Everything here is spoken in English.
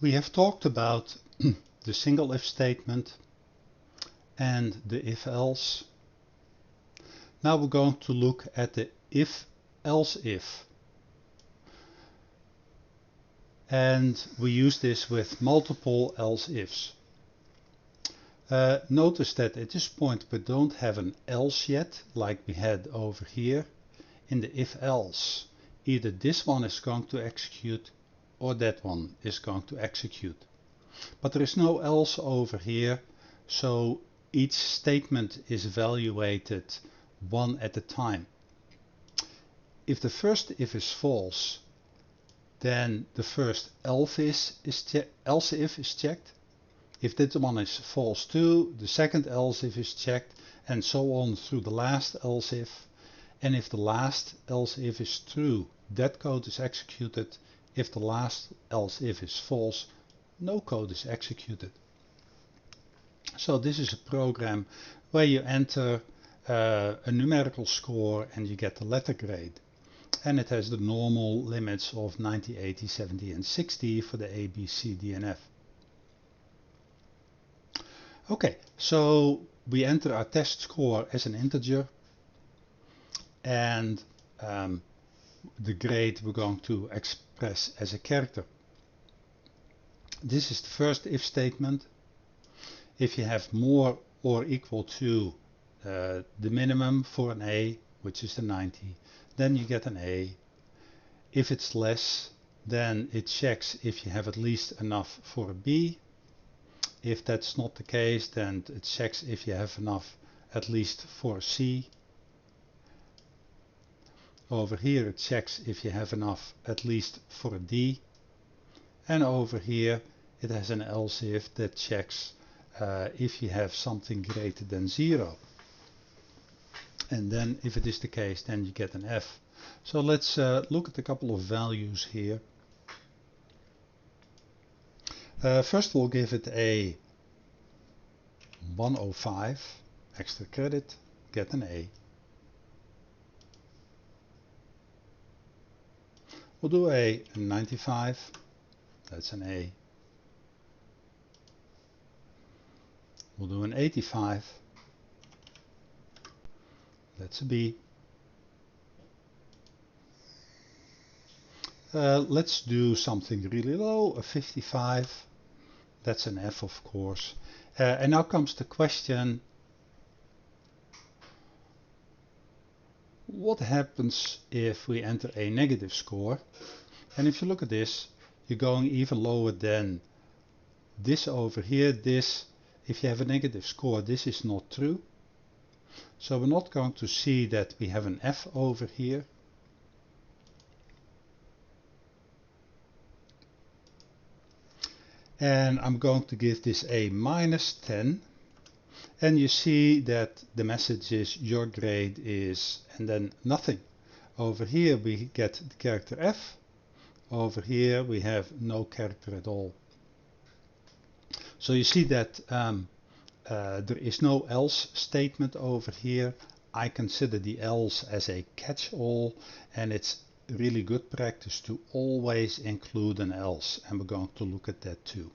We have talked about the single if statement and the if-else. Now we're going to look at the if-else if. And we use this with multiple else ifs. Notice that at this point we don't have an else yet, like we had over here. In the if-else, either this one is going to execute or that one is going to execute. But there is no else over here, so each statement is evaluated one at a time. If the first if is false, then the first else if is checked. If that one is false too, the second else if is checked, and so on through the last else if. And if the last else if is true, that code is executed. If the last else if is false, no code is executed. So this is a program where you enter a numerical score and you get the letter grade. And it has the normal limits of 90, 80, 70 and 60 for the A, B, C, D and F. Okay, so we enter our test score as an integer, and the grade we're going to express as a character. This is the first if statement. If you have more or equal to the minimum for an A, which is the 90, then you get an A. If it's less, then it checks if you have at least enough for a B. If that's not the case, then it checks if you have enough at least for a C. Over here it checks if you have enough at least for a D. And over here it has an else if that checks if you have something greater than 0. And then if it is the case, then you get an F. So let's look at a couple of values here. First we'll give it a 105 extra credit, get an A. We'll do a 95, that's an A. We'll do an 85, that's a B. Let's do something really low, a 55, that's an F of course. And now comes the question, what happens if we enter a negative score? And if you look at this, you're going even lower than this over here. This, if you have a negative score, this is not true. So we're not going to see that we have an F over here. And I'm going to give this a -10. And you see that the message is your grade is, and then nothing. Over here we get the character F. Over here we have no character at all. So you see that there is no else statement over here. I consider the else as a catch-all, and it's really good practice to always include an else, and we're going to look at that too.